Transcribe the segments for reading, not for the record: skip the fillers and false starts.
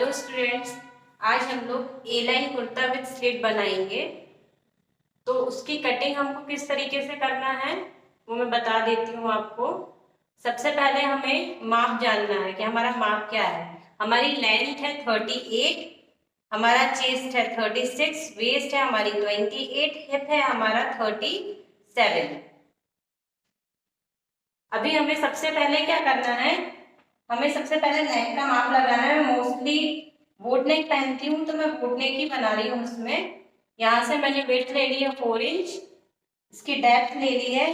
Hello students, आज हम लोग ए लाइन कुर्ता विद स्लिट बनाएंगे। तो उसकी कटिंग हमको किस तरीके से करना है वो मैं बता देती हूँ आपको। सबसे पहले हमें माप जानना है कि हमारा माप क्या है। हमारी लेंथ है 38, हमारा चेस्ट है 36, वेस्ट है हमारी 28, हिप है हमारा 37। अभी हमें सबसे पहले क्या करना है, हमें सबसे पहले नेक का माप लगाना है। मैं मोस्टली बोट नेक पहनती हूँ तो मैं बोट नेक ही बना रही हूँ। उसमें यहाँ से मैंने विड्थ ले ली है 4 इंच, इसकी डेप्थ ले ली है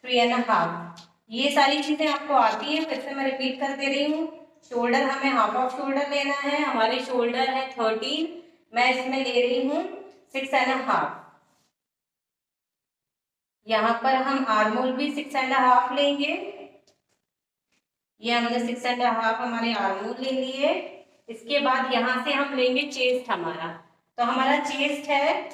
3.5। ये सारी चीजें आपको आती है, फिर से मैं रिपीट कर दे रही हूँ। शोल्डर हमें हाफ ऑफ शोल्डर लेना है, हमारी शोल्डर है 13, मैं इसमें ले रही हूँ 6.5। यहाँ पर हम आर्मोल भी 6.5 लेंगे। ये हमने 6.5 हमारे आर्मोल ले लिए। इसके बाद यहाँ से हम लेंगे चेस्ट हमारा। तो हमारा चेस्ट है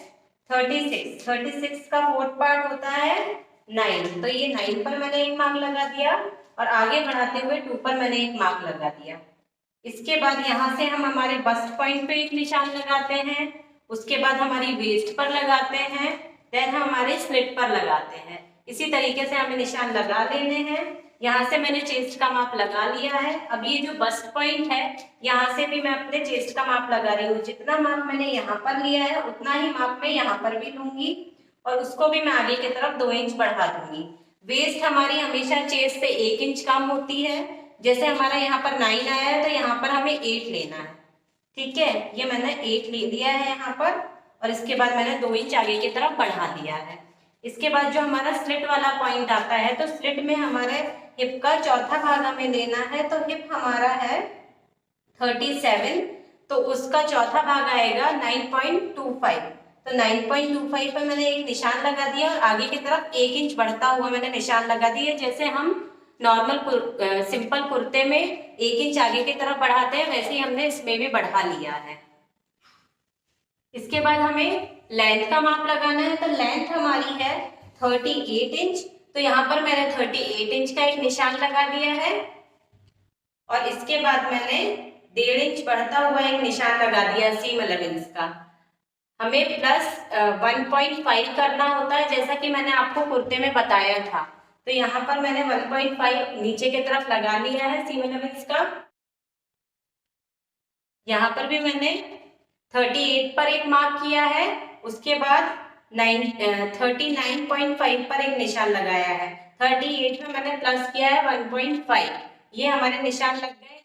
36 का 4th पार्ट होता है 9। तो ये 9 पर मैंने एक मार्क लगा दिया और आगे बढ़ाते हुए 2 पर मैंने एक मार्क लगा दिया। इसके बाद यहाँ से हम हमारे बस्ट पॉइंट पे एक निशान लगाते हैं, उसके बाद हमारी वेस्ट पर लगाते हैं, देन हमारे स्लिट पर लगाते हैं। इसी तरीके से हमें निशान लगा लेने हैं। यहाँ से मैंने चेस्ट का माप लगा लिया है। अब ये जो बस्ट पॉइंट है, यहाँ से भी मैं अपने चेस्ट का माप लगा रही हूँ। जितना माप मैंने यहाँ पर लिया है उतना ही माप मैं यहाँ पर भी लूंगी और उसको भी मैं आगे की तरफ 2 इंच बढ़ा दूंगी। वेस्ट हमारी हमेशा चेस्ट से 1 इंच कम होती है। जैसे हमारा यहाँ पर 9 आया है तो यहाँ पर हमें 8 लेना है। ठीक है, ये मैंने 8 ले लिया है यहाँ पर और इसके बाद मैंने 2 इंच आगे की तरफ बढ़ा दिया है। इसके बाद जो हमारा स्लिट वाला पॉइंट आता है, तो स्लिट में हमारे हिप का चौथा भाग हमें लेना है। तो हिप हमारा है 37, तो उसका चौथा भाग आएगा 9.25। तो 9.25 पर मैंने एक निशान लगा दिया और आगे की तरफ 1 इंच बढ़ता हुआ मैंने निशान लगा दिया। जैसे हम नॉर्मल सिंपल कुर्ते में 1 इंच आगे की तरफ बढ़ाते हैं, वैसे ही हमने इसमें भी बढ़ा लिया है। इसके बाद हमें लेंथ का माप लगाना है। तो लेंथ हमारी है 38 इंच। तो यहाँ पर मैंने 38 इंच का एक निशान लगा दिया है और इसके बाद मैंने 1.5 इंच बढ़ता हुआ एक निशान लगा दिया सीम अलेवेंस का। हमें प्लस 1.5 करना होता है, जैसा कि मैंने आपको कुर्ते में बताया था। तो यहाँ पर मैंने 1.5 नीचे की तरफ लगा लिया है सीम अलेवेंस का। यहाँ पर भी मैंने 38 पर एक मार्क किया है, उसके बाद 39.5 पर एक निशान लगाया है। 38 में मैंने प्लस किया है 1.5। ये हमारे निशान लग गए।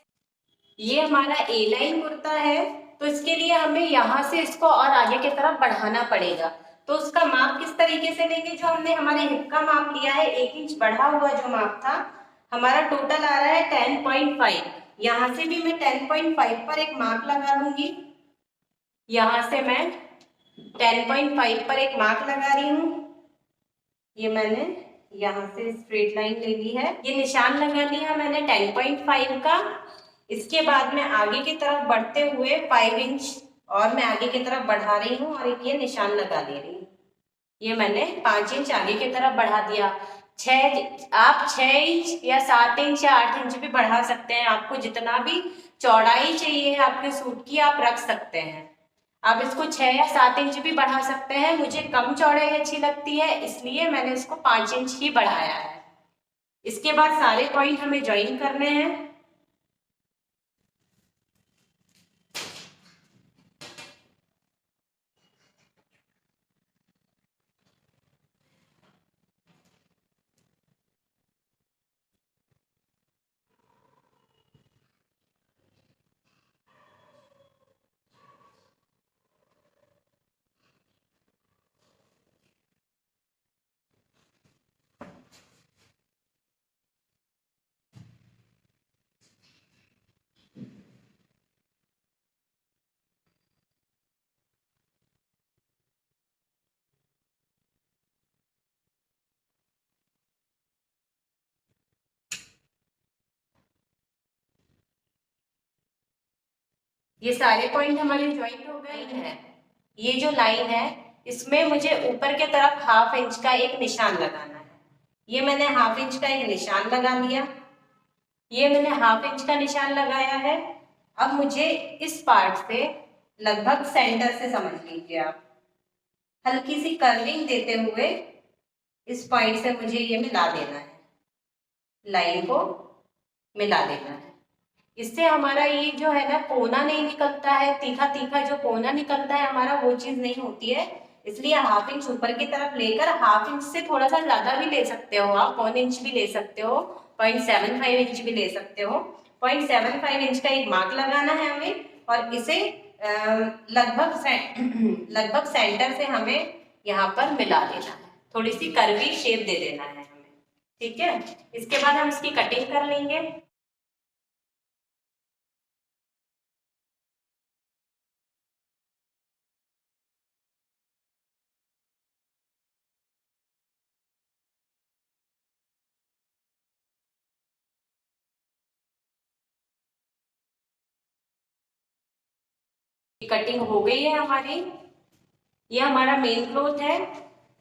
ये हमारा ए लाइन कुर्ता है, तो इसके लिए हमें यहाँ से इसको और आगे की तरफ बढ़ाना पड़ेगा। तो उसका माप किस तरीके से लेंगे, जो हमने हमारे हिप का माप लिया है 1 इंच बढ़ा हुआ जो माप था, हमारा टोटल आ रहा है 10.5। यहाँ से भी मैं 10.5 पर एक मार्क लगा लूंगी। यहाँ से मैं 10.5 पर एक मार्क लगा रही हूँ। ये मैंने यहाँ से स्ट्रेट लाइन ले ली है, ये निशान लगा लिया मैंने 10.5 का। इसके बाद मैं आगे की तरफ बढ़ते हुए 5 इंच और मैं आगे की तरफ बढ़ा रही हूँ और एक ये निशान लगा दे रही हूँ। ये मैंने 5 इंच आगे की तरफ बढ़ा दिया। आप 6 इंच या 7 इंच या 8 इंच भी बढ़ा सकते हैं। आपको जितना भी चौड़ाई चाहिए आपके सूट की आप रख सकते हैं। आप इसको 6 या 7 इंच भी बढ़ा सकते हैं। मुझे कम चौड़ाई अच्छी लगती है, इसलिए मैंने इसको 5 इंच ही बढ़ाया है। इसके बाद सारे पॉइंट हमें ज्वाइन करने हैं। ये सारे पॉइंट हमारे ज्वाइंट हो गए हैं। ये जो लाइन है इसमें मुझे ऊपर के तरफ 1/2 इंच का एक निशान लगाना है। ये मैंने 1/2 इंच का एक निशान लगा लिया। ये मैंने 1/2 इंच का निशान लगाया है। अब मुझे इस पार्ट से लगभग सेंटर से समझ लीजिए आप, हल्की सी कर्विंग देते हुए इस पॉइंट से मुझे ये मिला देना है, लाइन को मिला देना है। इससे हमारा ये जो है ना कोना नहीं निकलता है, तीखा तीखा जो कोना निकलता है हमारा, वो चीज नहीं होती है। इसलिए हाफ इंच ऊपर की तरफ लेकर, हाफ इंच से थोड़ा सा ज्यादा भी ले सकते हो आप, 1 इंच भी ले सकते हो, 0.75 इंच भी ले सकते हो। 0.75 इंच का एक मार्क लगाना है हमें, और इसे लगभग सेंटर से हमें यहाँ पर मिला देना है, थोड़ी सी कर्वी शेप दे देना है हमें। ठीक है, इसके बाद हम इसकी कटिंग कर लेंगे। कटिंग हो गई है हमारी, ये हमारा मेन क्लॉथ है।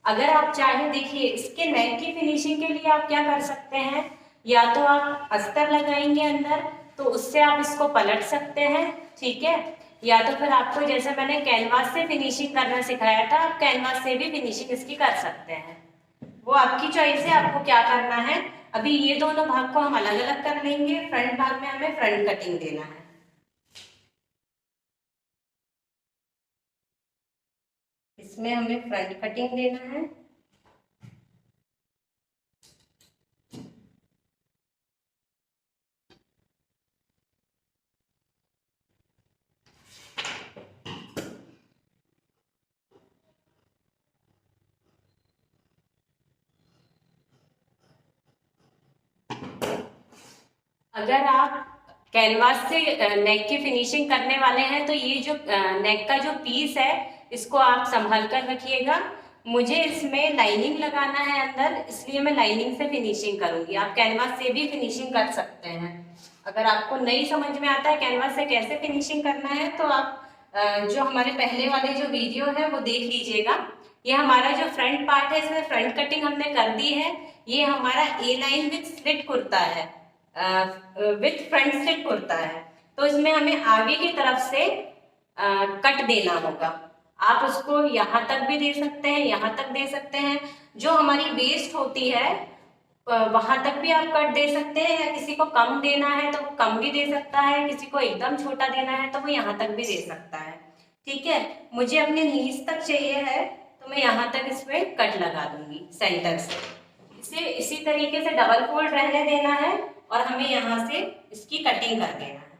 अगर आप चाहें, देखिए इसके नेक की फिनिशिंग के लिए आप क्या कर सकते हैं, या तो आप अस्तर लगाएंगे अंदर, तो उससे आप इसको पलट सकते हैं। ठीक है, या तो फिर आपको जैसे मैंने कैनवास से फिनिशिंग करना सिखाया था, आप कैनवास से भी फिनिशिंग इसकी कर सकते हैं। वो आपकी चॉइस है, आपको क्या करना है। अभी ये दोनों भाग को हम अलग अलग कर लेंगे। फ्रंट भाग में हमें फ्रंट कटिंग देना है। इसमें हमें फ्रंट कटिंग देना है। अगर आप कैनवास से नेक की फिनिशिंग करने वाले हैं, तो ये जो नेक का जो पीस है, इसको आप संभाल कर रखिएगा। मुझे इसमें लाइनिंग लगाना है अंदर, इसलिए मैं लाइनिंग से फिनिशिंग करूंगी। आप कैनवास से भी फिनिशिंग कर सकते हैं। अगर आपको नहीं समझ में आता है कैनवास से कैसे फिनिशिंग करना है, तो आप जो हमारे पहले वाले जो वीडियो है वो देख लीजिएगा। ये हमारा जो फ्रंट पार्ट है, इसमें फ्रंट कटिंग हमने कर दी है। ये हमारा ए लाइन विथ स्लिट कुर्ता है, विथ फ्रंट स्लिट कुर्ता है। तो इसमें हमें आगे की तरफ से कट देना होगा। आप उसको यहाँ तक भी दे सकते हैं, यहाँ तक दे सकते हैं। जो हमारी वेस्ट होती है वहां तक भी आप कट दे सकते हैं, या किसी को कम देना है तो वो कम भी दे सकता है, किसी को एकदम छोटा देना है तो वो यहाँ तक भी दे सकता है। ठीक है, मुझे अपने नीज तक चाहिए है, तो मैं यहाँ तक इसमें कट लगा दूंगी सेंटर से। इसे इसी तरीके से डबल फोल्ड रहने देना है, और हमें यहाँ से इसकी कटिंग कर देना है।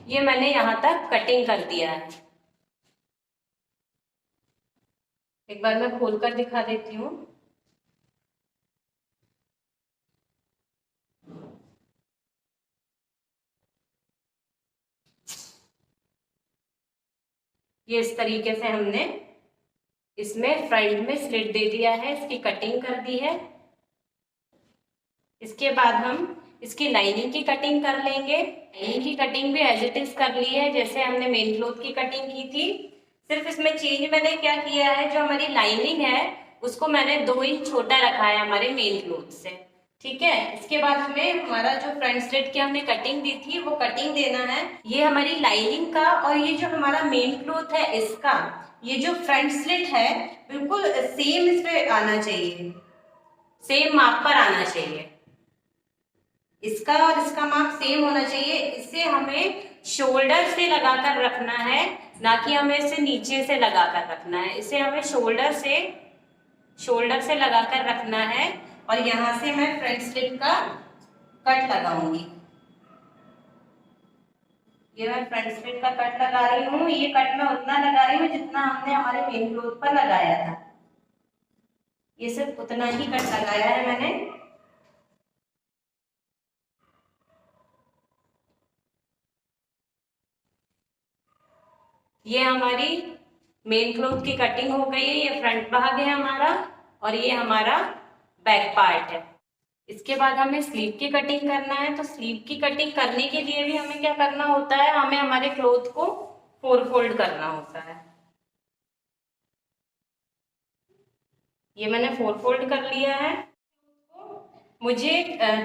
ये मैंने यहाँ तक कटिंग कर दिया है। एक बार मैं खोलकर दिखा देती हूँ। ये इस तरीके से हमने इसमें फ्रंट में स्लिट दे दिया है, इसकी कटिंग कर दी है। इसके बाद हम इसकी लाइनिंग की कटिंग कर लेंगे। लाइनिंग की कटिंग भी एज इट इज कर ली है, जैसे हमने मेन क्लॉथ की कटिंग की थी। सिर्फ इसमें चेंज मैंने क्या किया है, जो हमारी लाइनिंग है उसको मैंने 2 इंच छोटा रखा है हमारे मेन क्लॉथ से। ठीक है, इसके बाद हमें हमारा जो फ्रंट स्लिट की हमने कटिंग दी थी वो कटिंग देना है। ये हमारी लाइनिंग का, और ये जो हमारा मेन क्लॉथ है इसका, ये जो फ्रंट स्लिट है बिल्कुल सेम इस पे आना चाहिए, सेम माप पर आना चाहिए। इसका और इसका माप सेम होना चाहिए। इसे हमें शोल्डर से लगाकर रखना है, ना कि हमें इसे नीचे से लगाकर रखना है। इसे हमें शोल्डर से लगाकर रखना है, और यहाँ से मैं फ्रंट स्लिट का कट लगाऊंगी। ये मैं फ्रंट स्लिट का कट लगा रही हूँ। ये कट मैं उतना लगा रही हूँ जितना हमने हमारे मेन क्लॉथ पर लगाया था। ये सिर्फ उतना ही कट लगाया है मैंने। ये हमारी मेन क्लॉथ की कटिंग हो गई है। ये फ्रंट भाग है हमारा, और ये हमारा बैक पार्ट है। इसके बाद हमें स्लीव की कटिंग करना है। तो स्लीव की कटिंग करने के लिए भी हमें क्या करना होता है, हमें हमारे क्लॉथ को 4 फोल्ड करना होता है। ये मैंने 4 फोल्ड कर लिया है। मुझे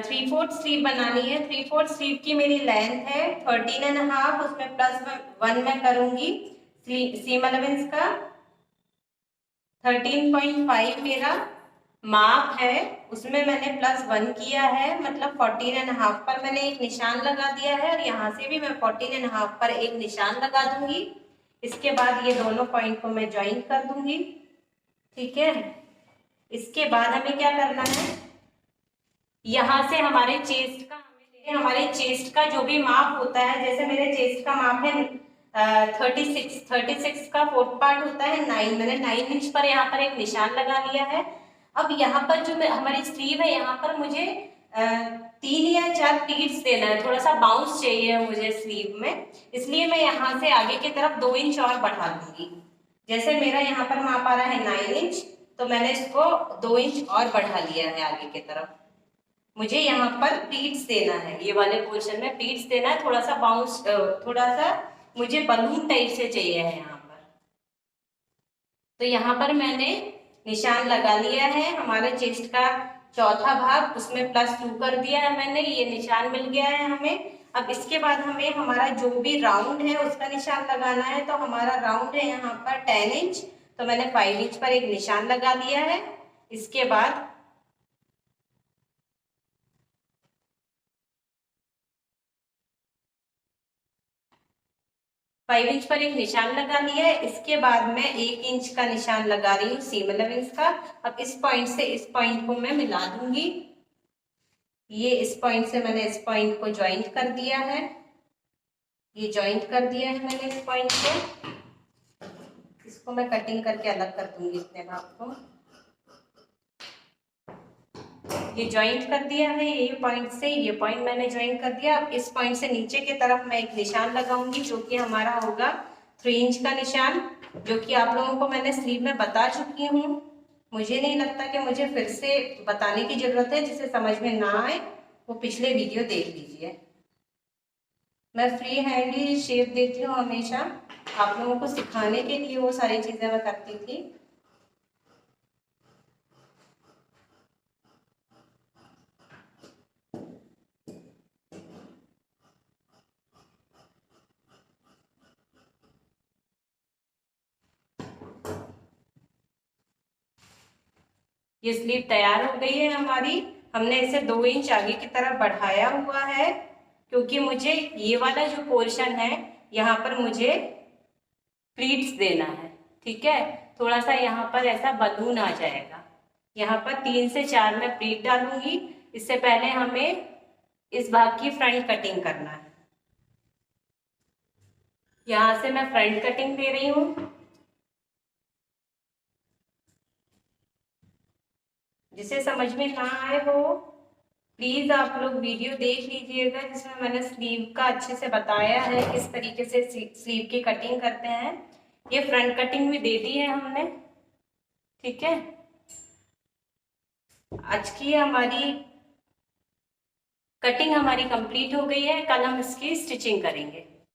3/4 स्लीव बनानी है। 3/4 स्लीव की मेरी लेंथ है 13.5, उसमें +1 मैं करूंगी सीम अलेवेंस का। 13.5 मेरा माप है, उसमें मैंने +1 किया है, मतलब 14.5 पर मैंने एक निशान लगा दिया है और यहाँ से भी मैं 14.5 पर एक निशान लगा दूंगी। इसके बाद ये दोनों पॉइंट को मैं ज्वाइन कर दूंगी। ठीक है, इसके बाद हमें क्या करना है, यहाँ से हमारे चेस्ट का जो भी माप होता है, जैसे मेरे चेस्ट का माप है 36 का 4th पार्ट होता है 9, मैंने 9 इंच पर यहाँ पर एक निशान लगा लिया है। अब यहाँ पर जो हमारी स्लीव है, यहाँ पर मुझे 3 या 4 प्लीट्स देना है, थोड़ा सा बाउंस चाहिए मुझे स्लीव में, इसलिए मैं यहाँ से आगे की तरफ 2 इंच और बढ़ा दूंगी। जैसे मेरा यहाँ पर माप आ रहा है 9 इंच, तो मैंने इसको 2 इंच और बढ़ा लिया है आगे की तरफ। मुझे यहाँ पर प्लीट्स देना है, ये वाले पोर्शन में प्लीट्स देना है, थोड़ा सा बाउंस, थोड़ा सा मुझे बलून टाइप से चाहिए है यहाँ पर। तो यहाँ पर मैंने निशान लगा लिया है, हमारे चेस्ट का चौथा भाग, उसमें +2 कर दिया है मैंने, ये निशान मिल गया है हमें। अब इसके बाद हमें हमारा जो भी राउंड है उसका निशान लगाना है। तो हमारा राउंड है यहाँ पर 10 इंच, तो मैंने 5 इंच पर एक निशान लगा दिया है। इसके बाद 5 इंच पर एक निशान लगा लिया है। इसके बाद मैं 1 इंच का निशान लगा रही हूँ सीम अलेवेंस का। अब इस पॉइंट से इस पॉइंट को मैं मिला दूंगी। ये इस पॉइंट से मैंने इस पॉइंट को ज्वाइंट कर दिया है, ये ज्वाइंट कर दिया है मैंने इस पॉइंट को। इसको मैं कटिंग करके अलग कर दूंगी इतने भाग को। ये ज्वाइंट कर दिया है, ये पॉइंट से ये पॉइंट मैंने ज्वाइंट कर दिया। अब इस पॉइंट से नीचे की तरफ मैं एक निशान लगाऊंगी, जो कि हमारा होगा 3 इंच का निशान, जो कि आप लोगों को मैंने स्लीव में बता चुकी हूँ। मुझे नहीं लगता कि मुझे फिर से बताने की जरूरत है, जिसे समझ में ना आए वो पिछले वीडियो देख लीजिए। मैं फ्री हैंड ही शेप देती हूँ हमेशा, आप लोगों को सिखाने के लिए वो सारी चीज़ें मैं करती थी। ये स्लीव तैयार हो गई है हमारी। हमने इसे 2 इंच आगे की तरफ बढ़ाया हुआ है, क्योंकि मुझे ये वाला जो पोर्शन है यहाँ पर मुझे प्लीट्स देना है। ठीक है, थोड़ा सा यहाँ पर ऐसा बलून आ जाएगा। यहाँ पर 3 से 4 मैं प्लीट डालूंगी। इससे पहले हमें इस भाग की फ्रंट कटिंग करना है। यहाँ से मैं फ्रंट कटिंग दे रही हूँ। जिसे समझ में ना आए वो प्लीज आप लोग वीडियो देख लीजिएगा, जिसमें मैंने स्लीव का अच्छे से बताया है किस तरीके से स्लीव की कटिंग करते हैं। ये फ्रंट कटिंग भी दे दी है हमने। ठीक है, आज की हमारी कटिंग हमारी कंप्लीट हो गई है। कल हम इसकी स्टिचिंग करेंगे।